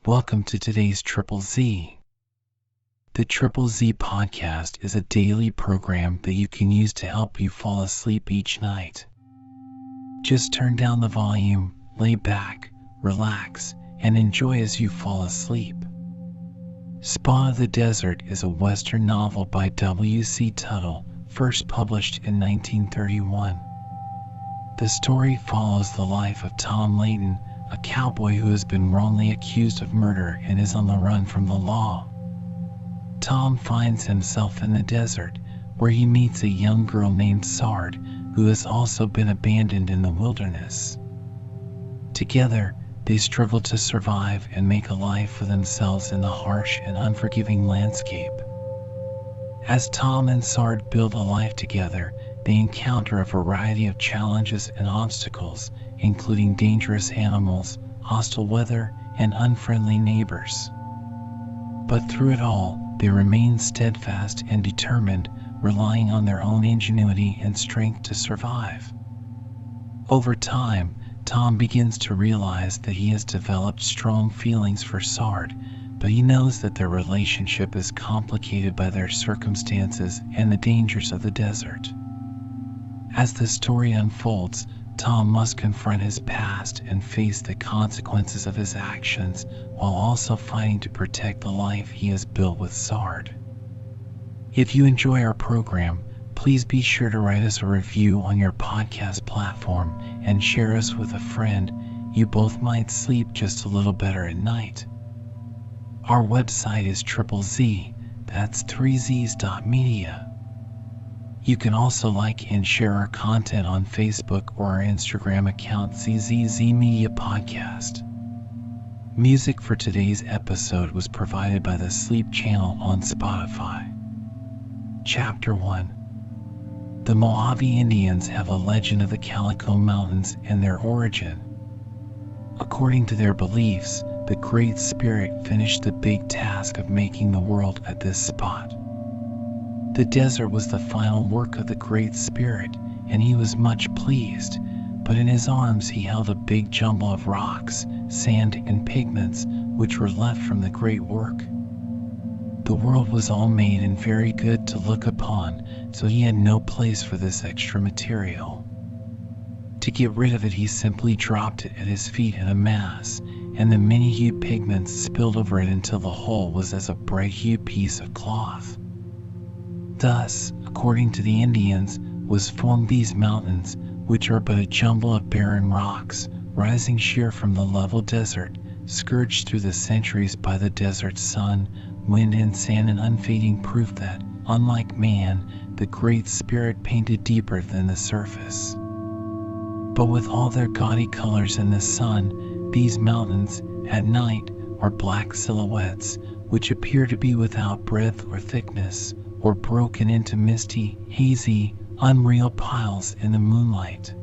Welcome to today's Triple Z. The Triple Z podcast is a daily program that you can use to help you fall asleep each night. Just turn down the volume, lay back, relax, and enjoy as you fall asleep. Spawn of the Desert is a Western novel by W.C. Tuttle, first published in 1931. The story follows the life of Tom Leighton, a cowboy who has been wrongly accused of murder and is on the run from the law. Tom finds himself in the desert, where he meets a young girl named Sard, who has also been abandoned in the wilderness. Together, they struggle to survive and make a life for themselves in the harsh and unforgiving landscape. As Tom and Sard build a life together, they encounter a variety of challenges and obstacles, including dangerous animals, hostile weather, and unfriendly neighbors. But through it all, they remain steadfast and determined, relying on their own ingenuity and strength to survive. Over time, Tom begins to realize that he has developed strong feelings for Sard, but he knows that their relationship is complicated by their circumstances and the dangers of the desert. As the story unfolds, Tom must confront his past and face the consequences of his actions while also fighting to protect the life he has built with Sard. If you enjoy our program, please be sure to write us a review on your podcast platform and share us with a friend. You both might sleep just a little better at night. Our website is ZZZ, that's 3z's.media. You can also like and share our content on Facebook or our Instagram account ZZZ Media Podcast. Music for today's episode was provided by the Sleep Channel on Spotify. Chapter 1. The Mojave Indians have a legend of the Calico Mountains and their origin. According to their beliefs, the Great Spirit finished the big task of making the world at this spot. The desert was the final work of the Great Spirit, and he was much pleased, but in his arms he held a big jumble of rocks, sand, and pigments which were left from the great work. The world was all made and very good to look upon, so he had no place for this extra material. To get rid of it, he simply dropped it at his feet in a mass, and the many-hued pigments spilled over it until the whole was as a bright-hued piece of cloth. Thus, according to the Indians, was formed these mountains, which are but a jumble of barren rocks, rising sheer from the level desert, scourged through the centuries by the desert sun, wind, and sand, an unfading proof that, unlike man, the Great Spirit painted deeper than the surface. But with all their gaudy colors in the sun, these mountains, at night, are black silhouettes, which appear to be without breadth or thickness, or broken into misty, hazy, unreal piles in the moonlight.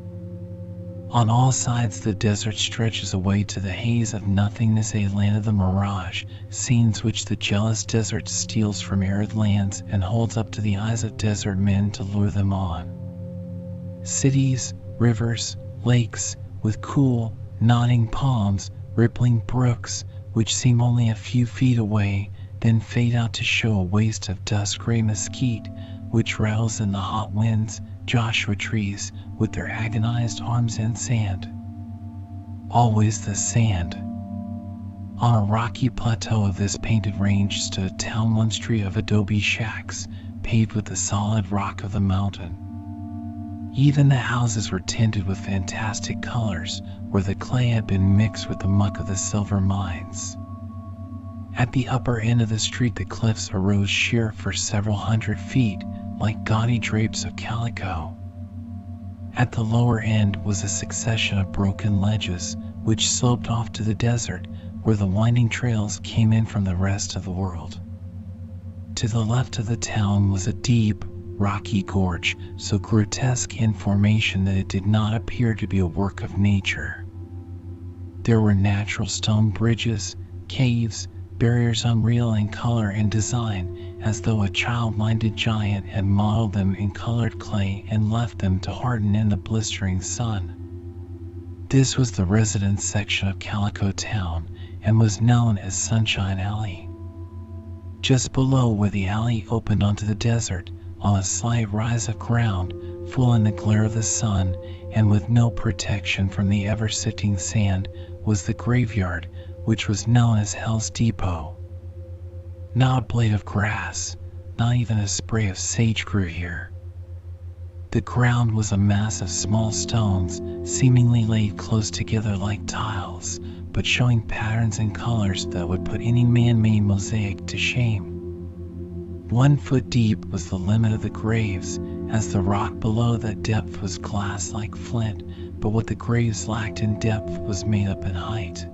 On all sides the desert stretches away to the haze of nothingness, a land of the mirage, scenes which the jealous desert steals from arid lands and holds up to the eyes of desert men to lure them on. Cities, rivers, lakes, with cool, nodding palms, rippling brooks, which seem only a few feet away, then fade out to show a waste of dust-gray mesquite, which rattles in the hot winds, Joshua trees, with their agonized arms, and sand. Always the sand. On a rocky plateau of this painted range stood a town, one street of adobe shacks, paved with the solid rock of the mountain. Even the houses were tinted with fantastic colors, where the clay had been mixed with the muck of the silver mines. At the upper end of the street, the cliffs arose sheer for several hundred feet, like gaudy drapes of calico. At the lower end was a succession of broken ledges, which sloped off to the desert, where the winding trails came in from the rest of the world. To the left of the town was a deep, rocky gorge, so grotesque in formation that it did not appear to be a work of nature. There were natural stone bridges, caves, barriers unreal in color and design, as though a child-minded giant had modeled them in colored clay and left them to harden in the blistering sun. This was the residence section of Calico Town, and was known as Sunshine Alley. Just below where the alley opened onto the desert, on a slight rise of ground, full in the glare of the sun, and with no protection from the ever-sifting sand, was the graveyard, which was known as Hell's Depot. Not a blade of grass, not even a spray of sage grew here. The ground was a mass of small stones, seemingly laid close together like tiles, but showing patterns and colors that would put any man-made mosaic to shame. 1 foot deep was the limit of the graves, as the rock below that depth was glass like flint, but what the graves lacked in depth was made up in height.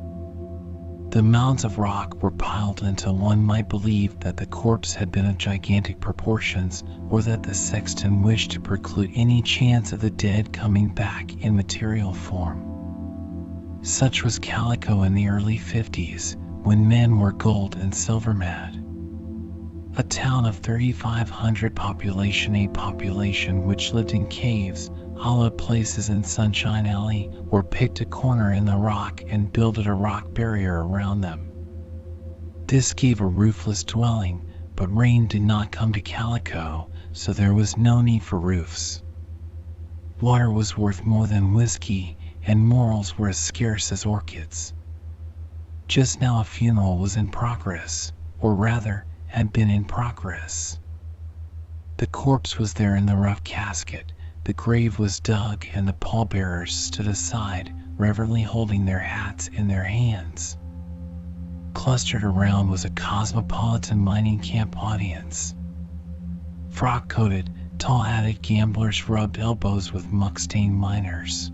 The mounds of rock were piled until one might believe that the corpse had been of gigantic proportions, or that the sexton wished to preclude any chance of the dead coming back in material form. Such was Calico in the early 50s, when men were gold and silver mad. A town of 3,500 population, a population which lived in caves, hollowed places in Sunshine Alley, or picked a corner in the rock and builded a rock barrier around them. This gave a roofless dwelling, but rain did not come to Calico, so there was no need for roofs. Water was worth more than whiskey, and morals were as scarce as orchids. Just now a funeral was in progress, or rather, had been in progress. The corpse was there in the rough casket, the grave was dug, and the pallbearers stood aside, reverently holding their hats in their hands. Clustered around was a cosmopolitan mining camp audience. Frock-coated, tall-hatted gamblers rubbed elbows with muck-stained miners.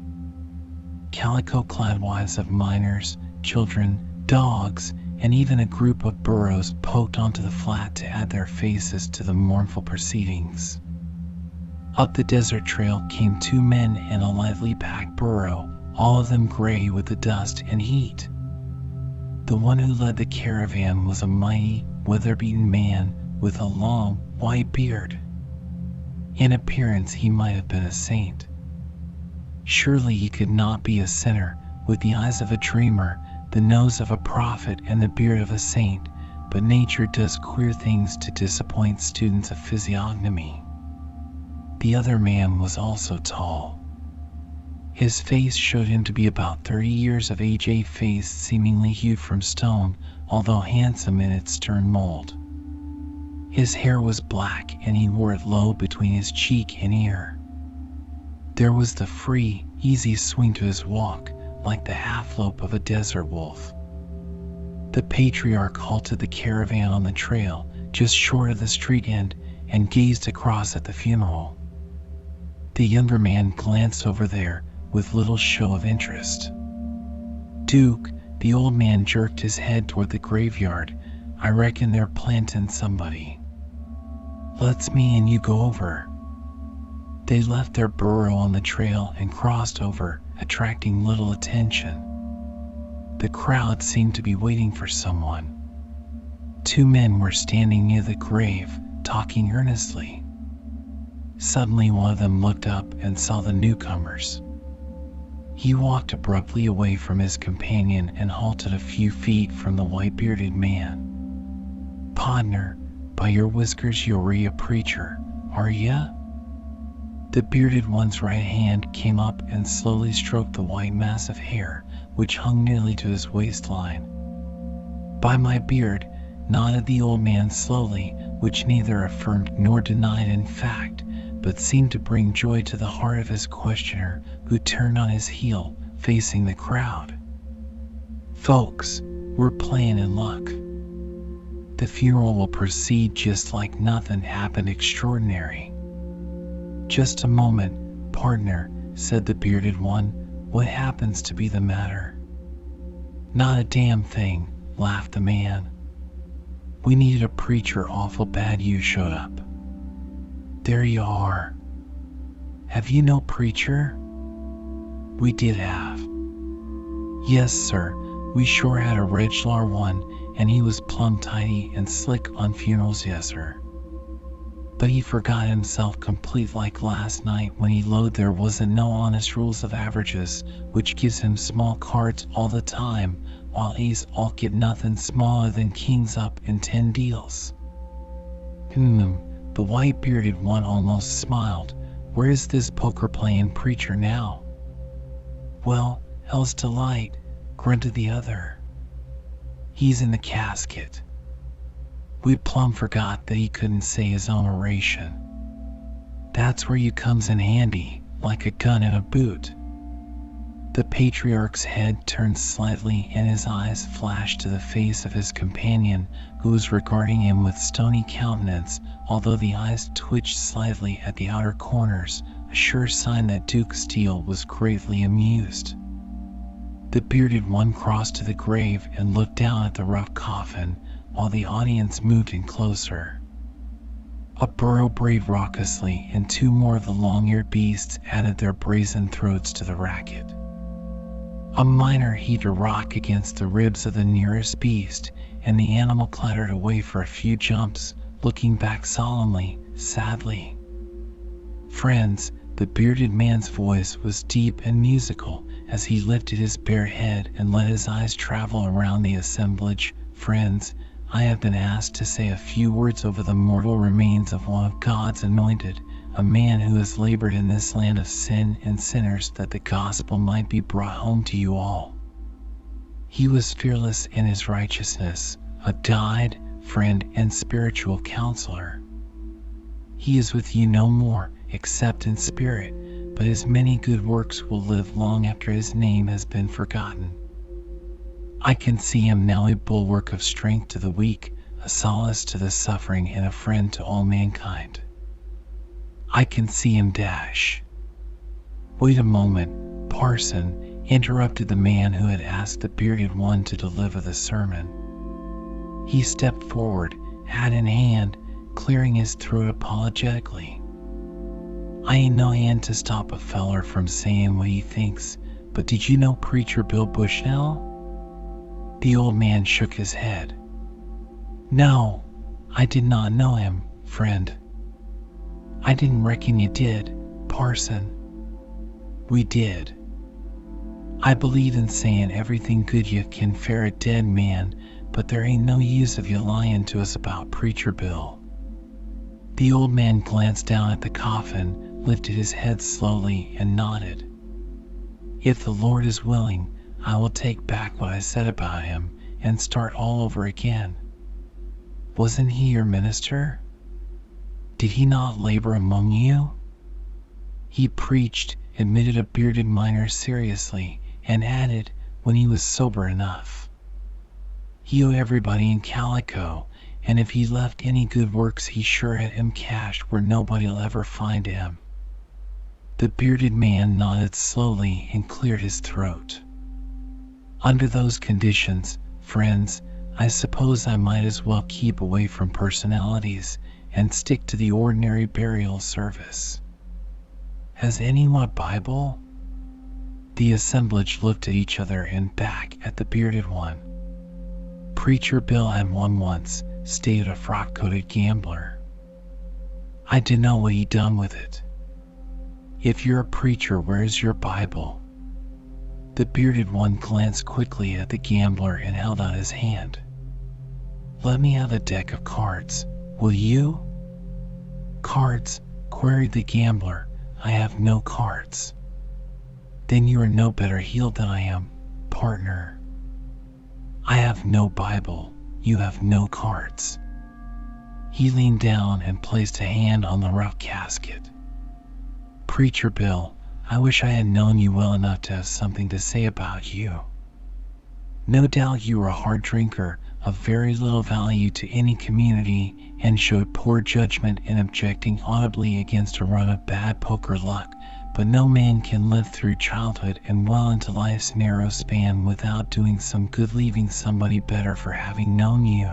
Calico-clad wives of miners, children, dogs, and even a group of burros poked onto the flat to add their faces to the mournful proceedings. Up the desert trail came 2 men and a lively packed burro, all of them gray with the dust and heat. The one who led the caravan was a mighty, weather-beaten man with a long, white beard. In appearance he might have been a saint. Surely he could not be a sinner, with the eyes of a dreamer, the nose of a prophet, and the beard of a saint, but nature does queer things to disappoint students of physiognomy. The other man was also tall. His face showed him to be about 30 years of age, a face seemingly hewed from stone, although handsome in its stern mold. His hair was black, and he wore it low between his cheek and ear. There was the free, easy swing to his walk, like the half-lope of a desert wolf. The patriarch halted the caravan on the trail, just short of the street end, and gazed across at the funeral. The younger man glanced over there, with little show of interest. "Duke," the old man jerked his head toward the graveyard, "I reckon they're plantin' somebody. Let's me and you go over." They left their burro on the trail and crossed over, attracting little attention. The crowd seemed to be waiting for someone. 2 men were standing near the grave, talking earnestly. Suddenly one of them looked up and saw the newcomers. He walked abruptly away from his companion and halted a few feet from the white-bearded man. "Podner, by your whiskers you're a preacher, are ya?" The bearded one's right hand came up and slowly stroked the white mass of hair, which hung nearly to his waistline. "By my beard," nodded the old man slowly, which neither affirmed nor denied in fact, but seemed to bring joy to the heart of his questioner, who turned on his heel, facing the crowd. "Folks, we're playin' in luck. The funeral will proceed just like nothing happened extraordinary." "Just a moment, partner," said the bearded one. "What happens to be the matter?" "Not a damn thing," laughed the man. "We needed a preacher awful bad. You showed up. There you are. Have you no preacher?" "We did have." "Yes, sir. We sure had a regular one, and he was plumb tidy and slick on funerals, yes, sir. But he forgot himself complete like last night when he load there wasn't no honest rules of averages, which gives him small cards all the time, while ace all get nothing smaller than kings up in 10 deals. The white-bearded one almost smiled. Where is this poker-playing preacher now? Well, hell's delight, grunted the other. He's in the casket. We plumb forgot that he couldn't say his own oration. That's where you comes in handy, like a gun in a boot. The patriarch's head turned slightly and his eyes flashed to the face of his companion, who was regarding him with stony countenance, although the eyes twitched slightly at the outer corners, a sure sign that Duke Steele was greatly amused. The bearded one crossed to the grave and looked down at the rough coffin, while the audience moved in closer. A burro brayed raucously, and 2 more of the long-eared beasts added their brazen throats to the racket. A miner heaved a rock against the ribs of the nearest beast, and the animal clattered away for a few jumps, looking back solemnly, sadly. Friends, the bearded man's voice was deep and musical as he lifted his bare head and let his eyes travel around the assemblage. Friends, I have been asked to say a few words over the mortal remains of one of God's anointed, a man who has labored in this land of sin and sinners that the gospel might be brought home to you all. He was fearless in his righteousness, a dyed friend and spiritual counselor. He is with you no more, except in spirit, but his many good works will live long after his name has been forgotten. I can see him now, a bulwark of strength to the weak, a solace to the suffering, and a friend to all mankind. I can see him dash. Wait a moment, parson, interrupted the man who had asked the bearded one to deliver the sermon. He stepped forward, hat in hand, clearing his throat apologetically. I ain't no hand to stop a feller from saying what he thinks, but did you know Preacher Bill Bushnell? The old man shook his head. No, I did not know him, friend. I didn't reckon you did, parson. We did. I believe in saying everything good you can for a dead man, but there ain't no use of you lying to us about Preacher Bill. The old man glanced down at the coffin, lifted his head slowly, and nodded. If the Lord is willing, I will take back what I said about him and start all over again. Wasn't he your minister? Did he not labor among you? He preached, admitted a bearded miner seriously, and added, when he was sober enough. He owed everybody in Calico, and if he left any good works he sure had him cached where nobody'll ever find him. The bearded man nodded slowly and cleared his throat. Under those conditions, friends, I suppose I might as well keep away from personalities and stick to the ordinary burial service. Has anyone a Bible? The assemblage looked at each other and back at the bearded one. Preacher Bill had one once, stated a frock-coated gambler. I dunno what he done with it. If you're a preacher, where's your Bible? The bearded one glanced quickly at the gambler and held out his hand. Let me have a deck of cards, will you? Cards? Queried the gambler. I have no cards. Then you are no better healed than I am, partner. I have no Bible, you have no cards. He leaned down and placed a hand on the rough casket. Preacher Bill, I wish I had known you well enough to have something to say about you. No doubt you were a hard drinker, of very little value to any community, and showed poor judgment in objecting audibly against a run of bad poker luck, but no man can live through childhood and well into life's narrow span without doing some good, leaving somebody better for having known you.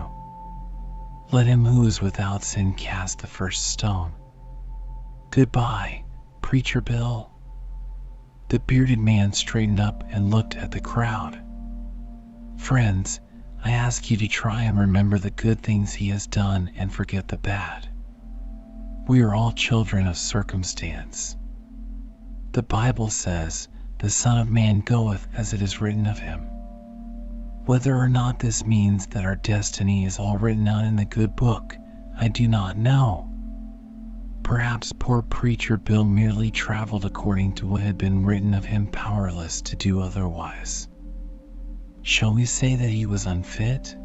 Let him who is without sin cast the first stone. Goodbye, Preacher Bill. The bearded man straightened up and looked at the crowd. Friends, I ask you to try and remember the good things he has done and forget the bad. We are all children of circumstance. The Bible says, the Son of Man goeth as it is written of him. Whether or not this means that our destiny is all written out in the good book, I do not know. Perhaps poor Preacher Bill merely traveled according to what had been written of him, powerless to do otherwise. Shall we say that he was unfit?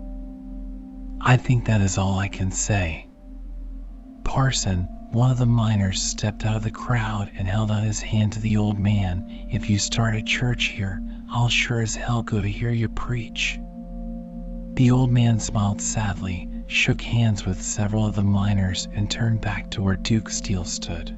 I think that is all I can say. Parson, one of the miners, stepped out of the crowd and held out his hand to the old man. If you start a church here, I'll sure as hell go to hear you preach. The old man smiled sadly, shook hands with several of the miners, and turned back to where Duke Steele stood.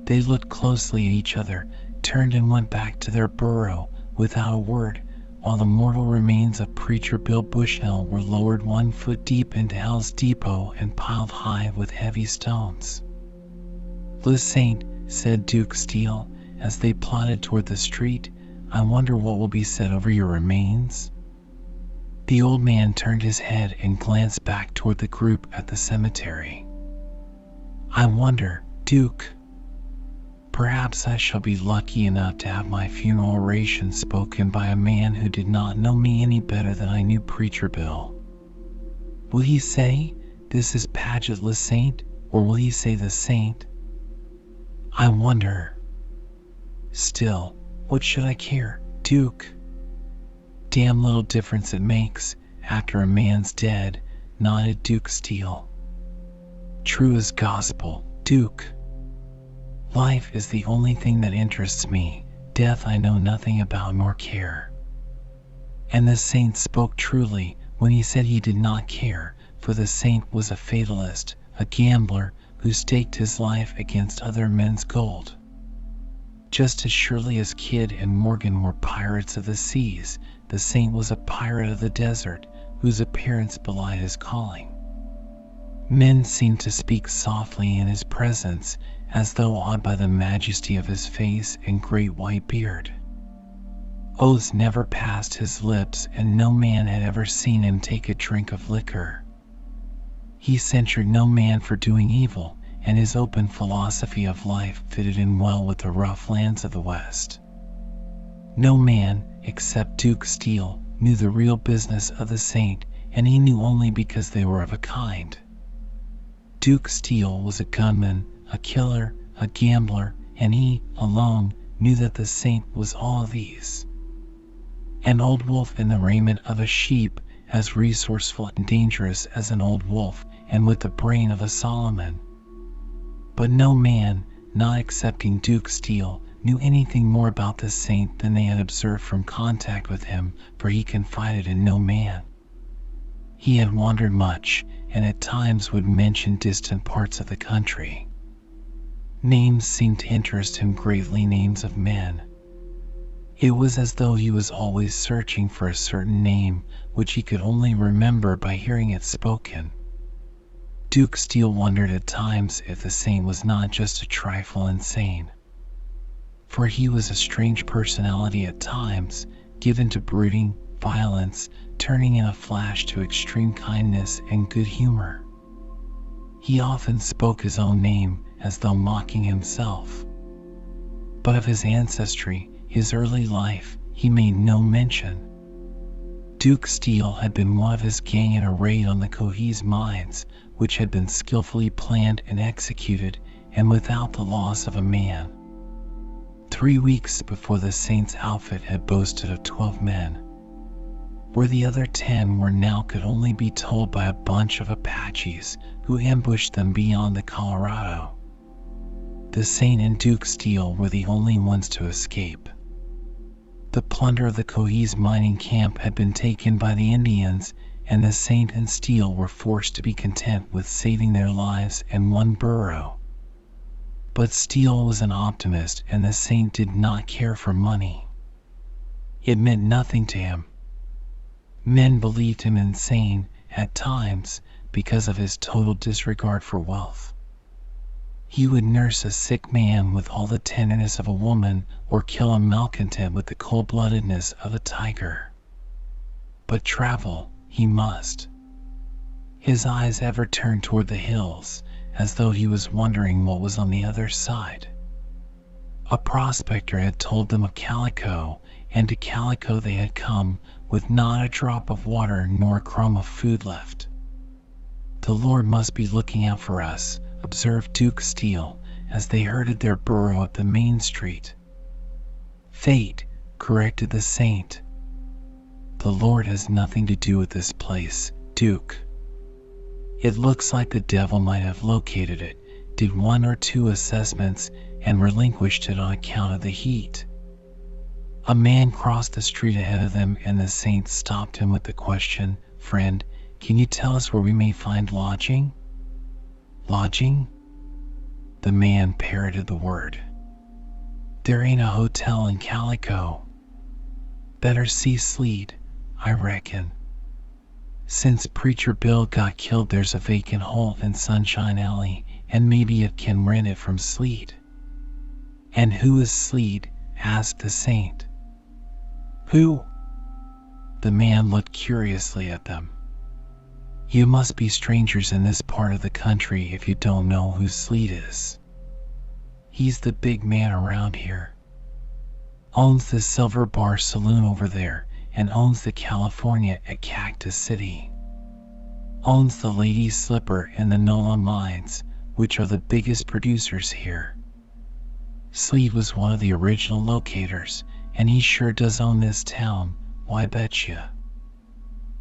They looked closely at each other, turned and went back to their burrow without a word, while the mortal remains of Preacher Bill Bushnell were lowered 1 foot deep into Hell's Depot and piled high with heavy stones. "Le Saint," said Duke Steele, as they plodded toward the street, "I wonder what will be said over your remains?" The old man turned his head and glanced back toward the group at the cemetery. "I wonder, Duke. Perhaps I shall be lucky enough to have my funeral oration spoken by a man who did not know me any better than I knew Preacher Bill. Will he say, 'This is Paget Le Saint,' or will he say 'the Saint'? I wonder. Still, what should I care, Duke? Damn little difference it makes, after a man's dead," nodded Duke Steele. "True as gospel, Duke. Life is the only thing that interests me. Death I know nothing about nor care." And the Saint spoke truly when he said he did not care, for the Saint was a fatalist, a gambler who staked his life against other men's gold. Just as surely as Kidd and Morgan were pirates of the seas, the Saint was a pirate of the desert, whose appearance belied his calling. Men seemed to speak softly in his presence, as though awed by the majesty of his face and great white beard. Oaths never passed his lips, and no man had ever seen him take a drink of liquor. He censured no man for doing evil, and his open philosophy of life fitted in well with the rough lands of the West. No man, except Duke Steele, knew the real business of the Saint, and he knew only because they were of a kind. Duke Steele was a gunman, a killer, a gambler, and he, alone, knew that the Saint was all of these. An old wolf in the raiment of a sheep, as resourceful and dangerous as an old wolf, and with the brain of a Solomon. But no man, not excepting Duke Steele, knew anything more about the Saint than they had observed from contact with him, for he confided in no man. He had wandered much, and at times would mention distant parts of the country. Names seemed to interest him greatly, names of men. It was as though he was always searching for a certain name, which he could only remember by hearing it spoken. Duke Steele wondered at times if the Saint was not just a trifle insane. For he was a strange personality at times, given to brooding, violence, turning in a flash to extreme kindness and good humor. He often spoke his own name, as though mocking himself. But of his ancestry, his early life, he made no mention. Duke Steele had been one of his gang in a raid on the Cohees mines, which had been skillfully planned and executed, and without the loss of a man. 3 weeks before the Saint's outfit had boasted of 12 men. Where the other 10 were now could only be told by a bunch of Apaches who ambushed them beyond the Colorado. The Saint and Duke Steele were the only ones to escape. The plunder of the Cohees mining camp had been taken by the Indians, and the Saint and Steele were forced to be content with saving their lives and one burro. But Steele was an optimist, and the Saint did not care for money. It meant nothing to him. Men believed him insane, at times, because of his total disregard for wealth. He would nurse a sick man with all the tenderness of a woman, or kill a malcontent with the cold-bloodedness of a tiger. But travel, he must. His eyes ever turned toward the hills, as though he was wondering what was on the other side. A prospector had told them of Calico, and to Calico they had come, with not a drop of water nor a crumb of food left. "The Lord must be looking out for us," observed Duke Steele as they herded their burro up the main street. "Fate," corrected the saint. "The Lord has nothing to do with this place, Duke. It looks like the devil might have located it, did one or two assessments, and relinquished it on account of the heat." A man crossed the street ahead of them, and the saint stopped him with the question, "Friend, can you tell us where we may find lodging?" "Lodging?" The man parroted the word. "There ain't a hotel in Calico. Better see Sleed, I reckon. Since Preacher Bill got killed, there's a vacant hole in Sunshine Alley, and maybe you can rent it from Sleed." "And who is Sleed?" asked the saint. "Who?" The man looked curiously at them. "You must be strangers in this part of the country if you don't know who Sleed is. He's the big man around here. Owns the Silver Bar Saloon over there, and owns the California at Cactus City. Owns the Lady's Slipper and the NOLA Mines, which are the biggest producers here. Sleed was one of the original locators, and he sure does own this town, why betcha."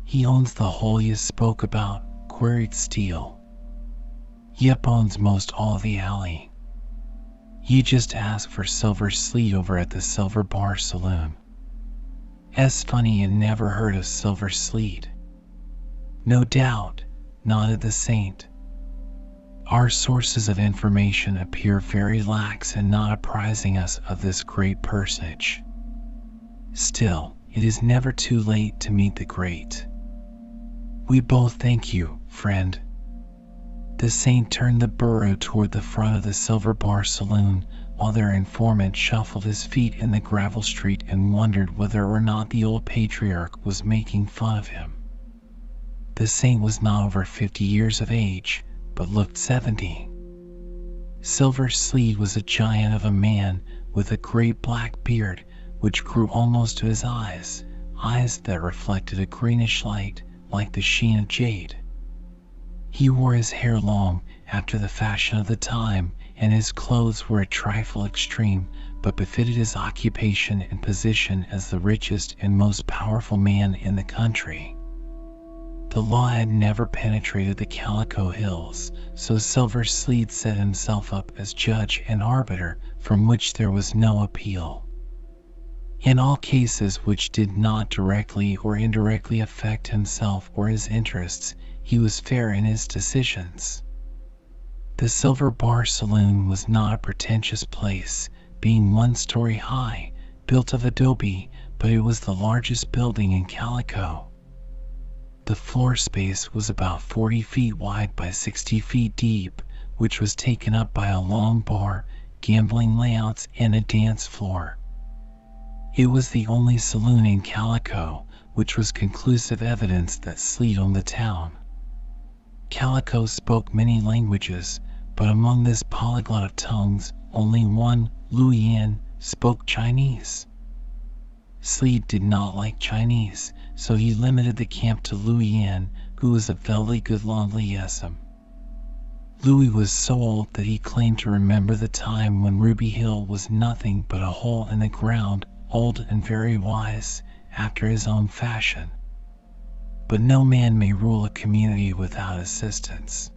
"He owns the hole you spoke about?" queried Steele. "Yep, owns most all of the alley. You just ask for Silver Sleed over at the Silver Bar Saloon. "Es funny you never heard of Silver Sleed." "No doubt," nodded the saint. "Our sources of information appear very lax in not apprising us of this great personage. Still, it is never too late to meet the great. We both thank you, friend." The saint turned the burro toward the front of the Silver Bar Saloon, while their informant shuffled his feet in the gravel street and wondered whether or not the old patriarch was making fun of him. The saint was not over 50 years of age, but looked 70. Silver Sleed was a giant of a man with a great black beard which grew almost to his eyes that reflected a greenish light like the sheen of jade. He wore his hair long after the fashion of the time, and his clothes were a trifle extreme, but befitted his occupation and position as the richest and most powerful man in the country. The law had never penetrated the Calico Hills, so Silver Sleed set himself up as judge and arbiter, from which there was no appeal. In all cases which did not directly or indirectly affect himself or his interests, he was fair in his decisions. The Silver Bar Saloon was not a pretentious place, being 1 story high, built of adobe, but it was the largest building in Calico. The floor space was about 40 feet wide by 60 feet deep, which was taken up by a long bar, gambling layouts, and a dance floor. It was the only saloon in Calico, which was conclusive evidence that Sleed owned the town. Calico spoke many languages, but among this polyglot of tongues, only one, Luyan, spoke Chinese. Sleed did not like Chinese, so he limited the camp to Luyan, who was a very good liaison. Louis was so old that he claimed to remember the time when Ruby Hill was nothing but a hole in the ground, old and very wise, after his own fashion. But no man may rule a community without assistance.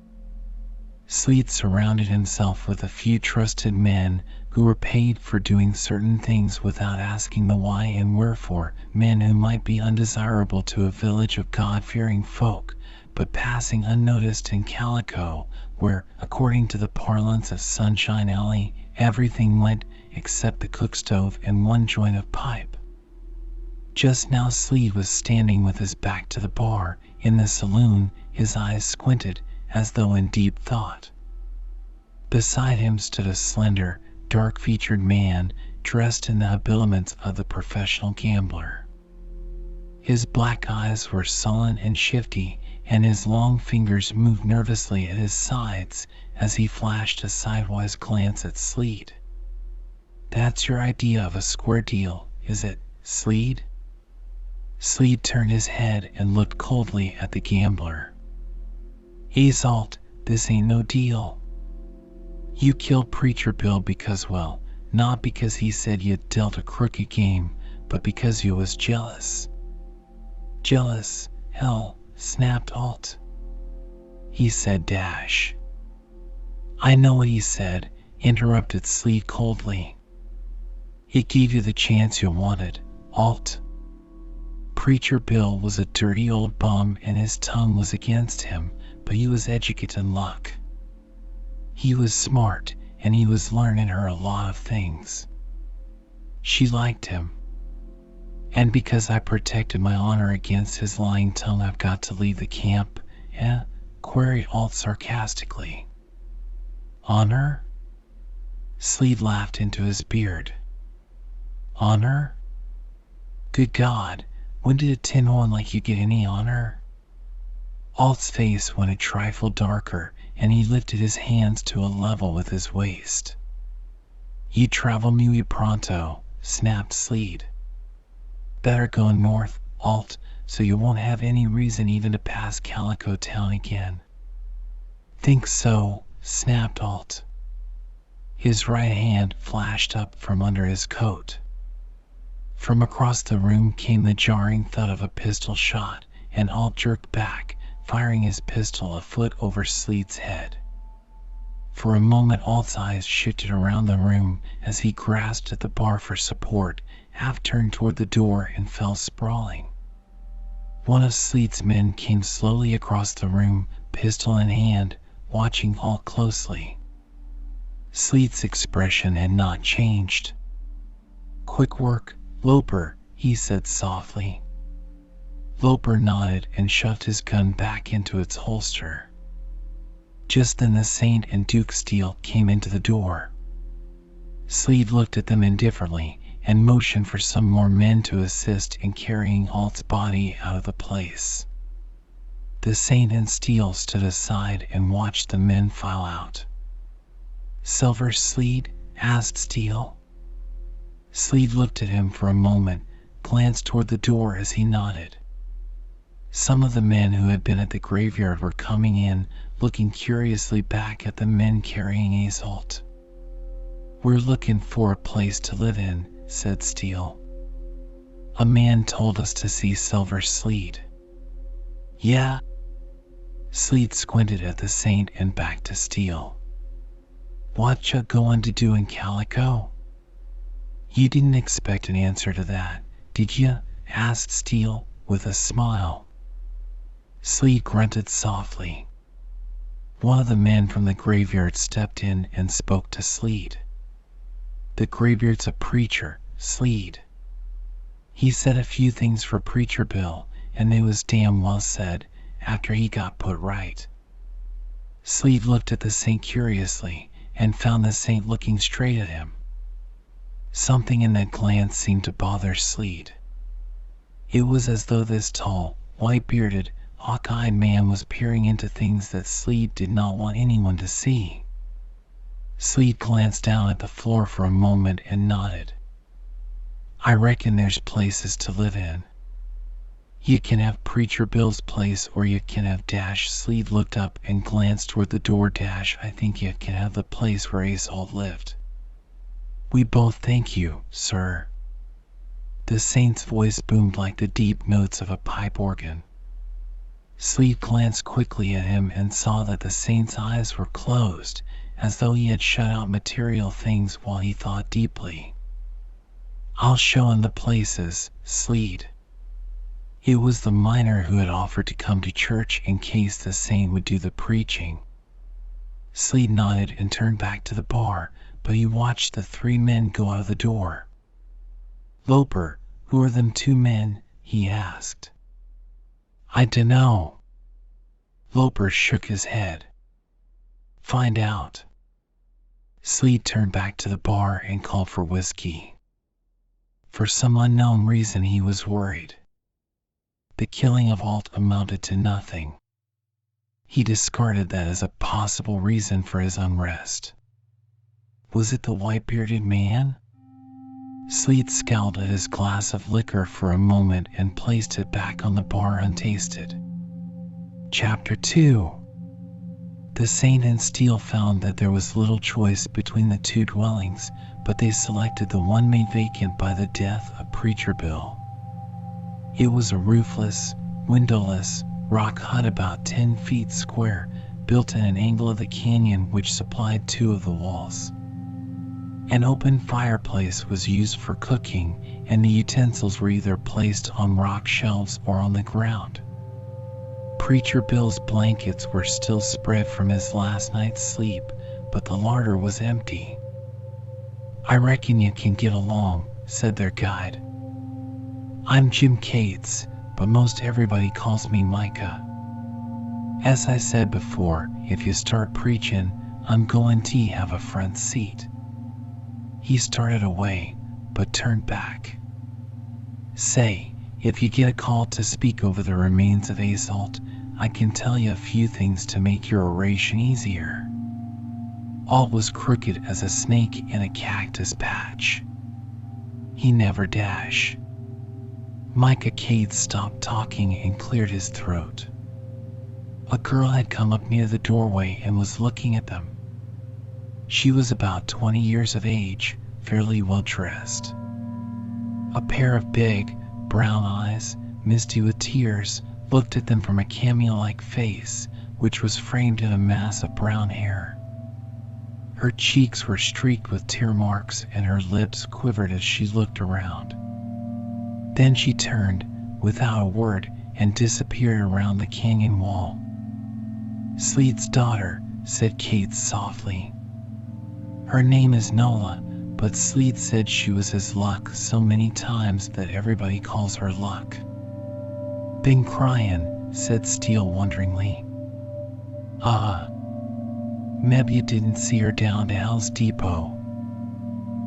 Sleed surrounded himself with a few trusted men who were paid for doing certain things without asking the why and wherefore, men who might be undesirable to a village of God-fearing folk, but passing unnoticed in Calico, where, according to the parlance of Sunshine Alley, everything went except the cook stove and one joint of pipe. Just now Sleed was standing with his back to the bar in the saloon, his eyes squinted as though in deep thought. Beside him stood a slender, dark-featured man dressed in the habiliments of the professional gambler. His black eyes were sullen and shifty, and his long fingers moved nervously at his sides as he flashed a sidewise glance at Sleed. "That's your idea of a square deal, is it, Sleed?" Sleed turned his head and looked coldly at the gambler. Alt, this ain't no deal. You killed Preacher Bill because, well, not because he said you dealt a crooked game, but because you was jealous. Jealous, hell, snapped Alt. He said dash. I know what he said, interrupted Sleed coldly. He gave you the chance you wanted, Alt. Preacher Bill was a dirty old bum and his tongue was against him, but he was educated in luck. He was smart and he was learning her a lot of things. She liked him. And because I protected my honor against his lying tongue, I've got to leave the camp, queried Alt sarcastically. Honor? Sleed laughed into his beard. Honor? Good God, when did a tin one like you get any honor? Alt's face went a trifle darker, and he lifted his hands to a level with his waist. You travel muy pronto, snapped Sleed. Better go north, Alt, so you won't have any reason even to pass Calico town again. Think so, snapped Alt. His right hand flashed up from under his coat. From across the room came the jarring thud of a pistol shot, and Alt jerked back, firing his pistol a foot over Sleed's head. For a moment Alt's eyes shifted around the room as he grasped at the bar for support, half turned toward the door and fell sprawling. One of Sleed's men came slowly across the room, pistol in hand, watching Alt closely. Sleed's expression had not changed. Quick work, Loper, he said softly. Loper nodded and shoved his gun back into its holster. Just then the Saint and Duke Steele came into the door. Sleed looked at them indifferently and motioned for some more men to assist in carrying Alt's body out of the place. The Saint and Steele stood aside and watched the men file out. Silver Sleed? Asked Steele. Sleed looked at him for a moment, glanced toward the door as he nodded. Some of the men who had been at the graveyard were coming in, looking curiously back at the men carrying Alt. We're looking for a place to live in, said Steele. A man told us to see Silver Sleed. Yeah? Sleed squinted at the Saint and back to Steele. What ya going to do in Calico? You didn't expect an answer to that, did ya? Asked Steele with a smile. Sleed grunted softly. One of the men from the graveyard stepped in and spoke to Sleed. The graveyard's a preacher, Sleed. He said a few things for Preacher Bill, and they was damn well said after he got put right. Sleed looked at the Saint curiously and found the Saint looking straight at him. Something in that glance seemed to bother Sleed. It was as though this tall, white-bearded, hawk-eyed man was peering into things that Sleed did not want anyone to see. Sleed glanced down at the floor for a moment and nodded. I reckon there's places to live in. You can have Preacher Bill's place or you can have Dash. Sleed looked up and glanced toward the door. Dash, I think you can have the place where Alt lived. We both thank you, sir. The Saint's voice boomed like the deep notes of a pipe organ. Sleed glanced quickly at him and saw that the Saint's eyes were closed, as though he had shut out material things while he thought deeply. I'll show him the places, Sleed. It was the miner who had offered to come to church in case the Saint would do the preaching. Sleed nodded and turned back to the bar, but he watched the three men go out of the door. Loper, who are them two men? He asked. I dunno. Loper shook his head. Find out. Sleed turned back to the bar and called for whiskey. For some unknown reason he was worried. The killing of Alt amounted to nothing. He discarded that as a possible reason for his unrest. Was it the white-bearded man? Sleet scowled at his glass of liquor for a moment and placed it back on the bar untasted. Chapter 2. The Saint and Steele found that there was little choice between the two dwellings, but they selected the one made vacant by the death of Preacher Bill. It was a roofless, windowless, rock hut about 10 feet square, built in an angle of the canyon which supplied 2 of the walls. An open fireplace was used for cooking, and the utensils were either placed on rock shelves or on the ground. Preacher Bill's blankets were still spread from his last night's sleep, but the larder was empty. "I reckon you can get along," said their guide. "I'm Jim Cates, but most everybody calls me Micah. As I said before, if you start preaching, I'm going to have a front seat." He started away, but turned back. "Say, if you get a call to speak over the remains of Assault, I can tell you a few things to make your oration easier." All was crooked as a snake in a cactus patch. He never dash. Micah Cates stopped talking and cleared his throat. A girl had come up near the doorway and was looking at them. She was about 20 years of age, fairly well dressed. A pair of big, brown eyes, misty with tears, looked at them from a cameo-like face, which was framed in a mass of brown hair. Her cheeks were streaked with tear marks and her lips quivered as she looked around. Then she turned, without a word, and disappeared around the canyon wall. "Sleet's daughter," said Cates softly. "Her name is Nola, but Sleet said she was his luck so many times that everybody calls her Luck." "Been crying," said Steele wonderingly. Meb you didn't see her down to Hell's Depot."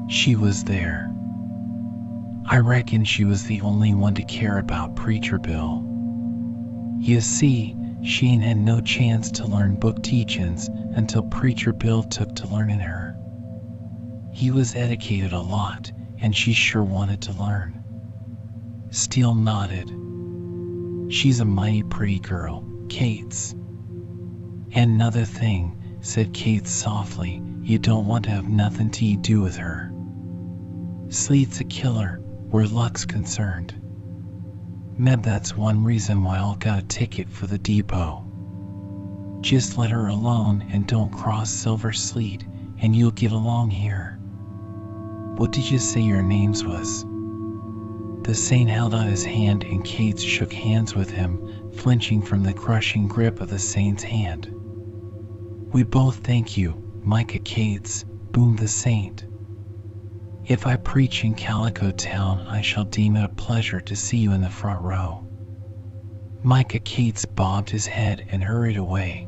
"She was there. I reckon she was the only one to care about Preacher Bill. You see, she ain't had no chance to learn book teachings until Preacher Bill took to learning her. He was educated a lot, and she sure wanted to learn." Steele nodded. "She's a mighty pretty girl, Cates." "And another thing," said Cates softly, "you don't want to have nothing to do with her. Sleet's a killer, where Luck's concerned. Meb, that's one reason why I got a ticket for the depot. Just let her alone and don't cross Silver Sleet, and you'll get along here. What did you say your names was?" The Saint held out his hand and Cates shook hands with him, flinching from the crushing grip of the Saint's hand. "We both thank you, Micah Cates," boomed the Saint. "If I preach in Calico town, I shall deem it a pleasure to see you in the front row." Micah Cates bobbed his head and hurried away.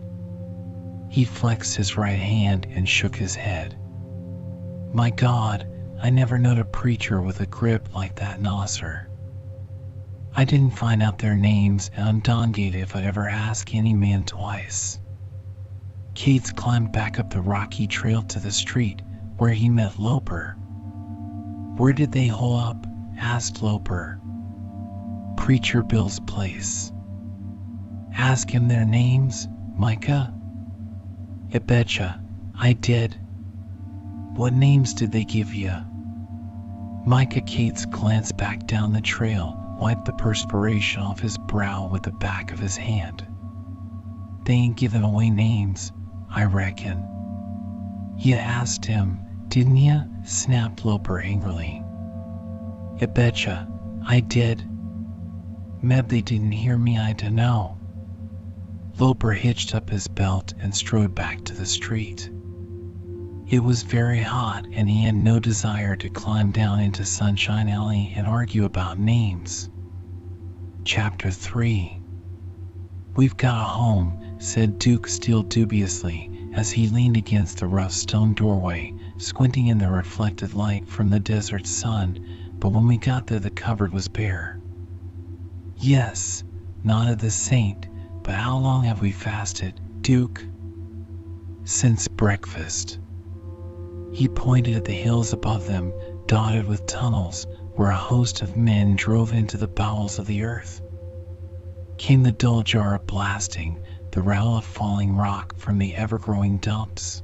He flexed his right hand and shook his head. "My God, I never knowed a preacher with a grip like that nosser. I didn't find out their names, and I'm dongate if I'd ever ask any man twice." Cates climbed back up the rocky trail to the street, where he met Loper. "Where did they hole up?" asked Loper. "Preacher Bill's place." "Ask him their names, Micah?" "You betcha, I did." "What names did they give you?" Micah Cates glanced back down the trail, wiped the perspiration off his brow with the back of his hand. "They ain't giving away names, I reckon." "You asked him, didn't you?" snapped Loper angrily. "You betcha, I did." "Meb they didn't hear me, I dunno." Loper hitched up his belt and strode back to the street. It was very hot and he had no desire to climb down into Sunshine Alley and argue about names. Chapter 3. "We've got a home," said Duke Steele dubiously as he leaned against the rough stone doorway, squinting in the reflected light from the desert sun, but when we got there the cupboard was bare. "Yes," nodded the Saint, "but how long have we fasted, Duke?" "Since breakfast." He pointed at the hills above them, dotted with tunnels where a host of men drove into the bowels of the earth. Came the dull jar of blasting, the rattle of falling rock from the ever-growing dumps.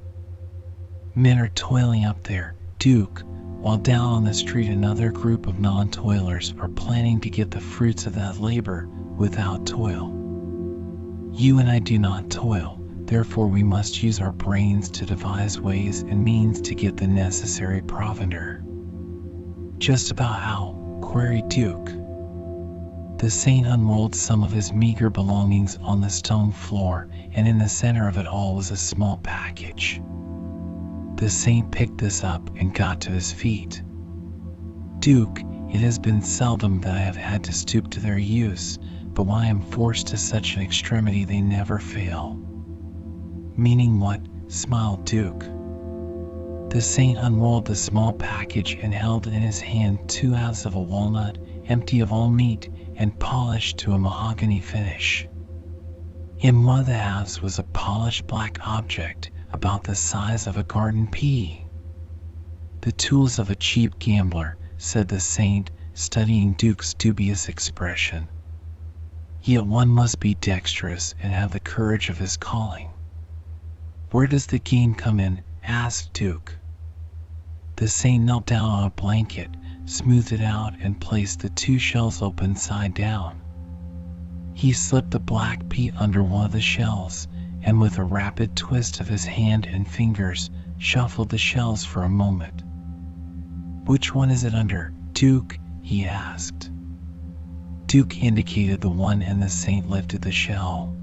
Men are toiling up there, Duke, while down on the street another group of non-toilers are planning to get the fruits of that labor without toil. You and I do not toil, therefore we must use our brains to devise ways and means to get the necessary provender. Just about how? Queried Duke. The saint unrolled some of his meager belongings on the stone floor, and in the center of it all was a small package. The saint picked this up and got to his feet. Duke, it has been seldom that I have had to stoop to their use, but when I am forced to such an extremity they never fail. Meaning what? Smiled Duke. The saint unrolled the small package and held in his hand 2 halves of a walnut, empty of all meat, and polished to a mahogany finish. In one of the halves was a polished black object, about the size of a garden pea. The tools of a cheap gambler, said the saint, studying Duke's dubious expression. Yet one must be dexterous and have the courage of his calling. Where does the game come in? Asked Duke. The saint knelt down on a blanket, smoothed it out, and placed the 2 shells open side down. He slipped the black pea under one of the shells, and with a rapid twist of his hand and fingers, shuffled the shells for a moment. Which one is it under, Duke? He asked. Duke indicated the one, and the saint lifted the shell.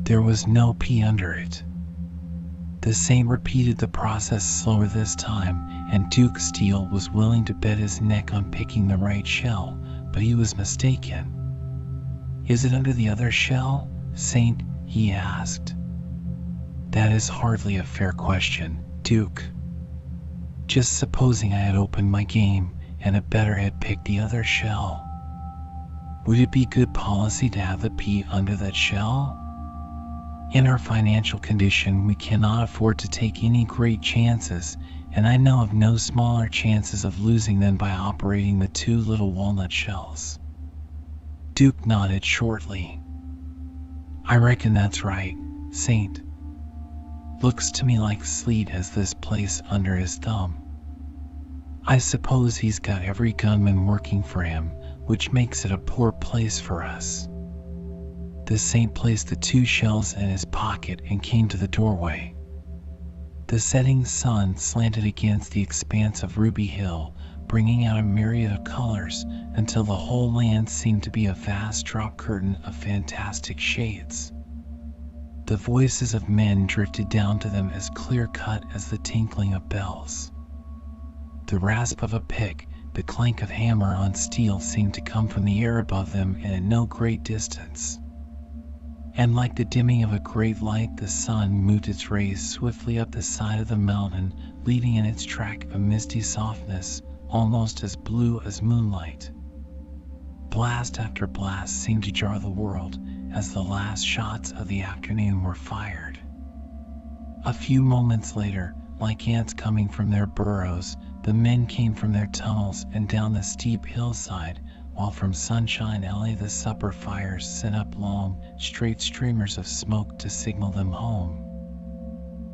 There was no pea under it. The saint repeated the process slower this time, and Duke Steele was willing to bet his neck on picking the right shell, but he was mistaken. Is it under the other shell, Saint? He asked. That is hardly a fair question, Duke. Just supposing I had opened my game and a bettor had picked the other shell. Would it be good policy to have the pea under that shell? In our financial condition, we cannot afford to take any great chances, and I know of no smaller chances of losing than by operating the 2 little walnut shells. Duke nodded shortly. I reckon that's right, Saint. Looks to me like Sleet has this place under his thumb. I suppose he's got every gunman working for him, which makes it a poor place for us. The saint placed the 2 shells in his pocket and came to the doorway. The setting sun slanted against the expanse of Ruby Hill, bringing out a myriad of colors until the whole land seemed to be a vast drop curtain of fantastic shades. The voices of men drifted down to them as clear-cut as the tinkling of bells. The rasp of a pick, the clank of hammer on steel seemed to come from the air above them and at no great distance. And like the dimming of a great light, the sun moved its rays swiftly up the side of the mountain, leaving in its track a misty softness, almost as blue as moonlight. Blast after blast seemed to jar the world as the last shots of the afternoon were fired. A few moments later, like ants coming from their burrows, the men came from their tunnels and down the steep hillside, while from Sunshine Alley the supper fires sent up long, straight streamers of smoke to signal them home.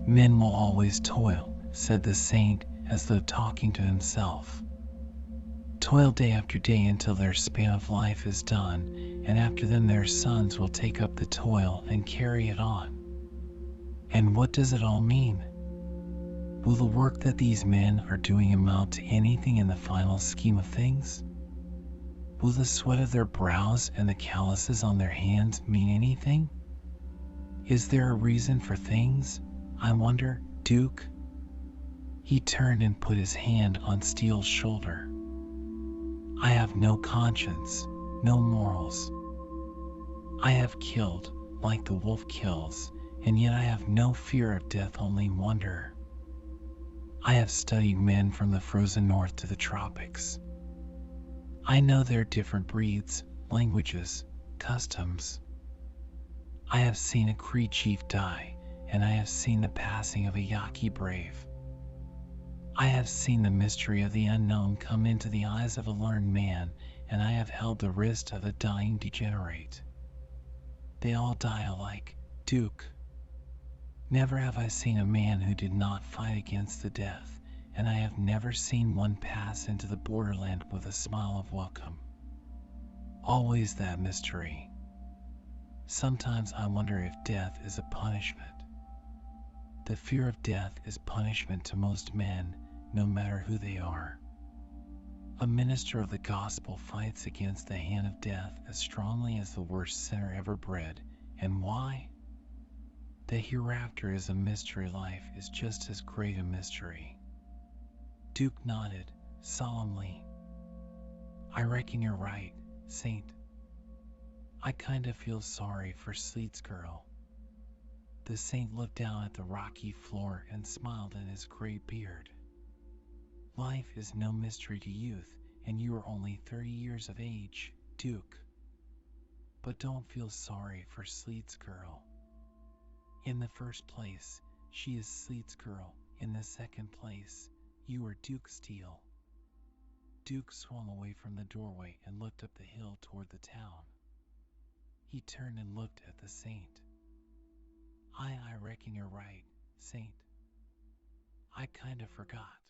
Men will always toil, said the saint, as though talking to himself. Toil day after day until their span of life is done, and after them their sons will take up the toil and carry it on. And what does it all mean? Will the work that these men are doing amount to anything in the final scheme of things? Will the sweat of their brows and the calluses on their hands mean anything? Is there a reason for things, I wonder, Duke? He turned and put his hand on Steele's shoulder. I have no conscience, no morals. I have killed, like the wolf kills, and yet I have no fear of death, only wonder. I have studied men from the frozen north to the tropics. I know their different breeds, languages, customs. I have seen a Cree chief die, and I have seen the passing of a Yaqui brave. I have seen the mystery of the unknown come into the eyes of a learned man, and I have held the wrist of a dying degenerate. They all die alike, Duke. Never have I seen a man who did not fight against the death, and I have never seen one pass into the borderland with a smile of welcome. Always that mystery. Sometimes I wonder if death is a punishment. The fear of death is punishment to most men, no matter who they are. A minister of the gospel fights against the hand of death as strongly as the worst sinner ever bred. And why? The hereafter is a mystery. Life is just as great a mystery. Duke nodded solemnly. I reckon you're right, Saint. I kinda feel sorry for Sleet's girl. The Saint looked down at the rocky floor and smiled in his gray beard. Life is no mystery to youth, and you are only 30 years of age, Duke. But don't feel sorry for Sleet's girl. In the first place, she is Sleet's girl. In the second place, you are Duke Steele. Duke swung away from the doorway and looked up the hill toward the town. He turned and looked at the Saint. I reckon you're right, Saint. I kinda forgot.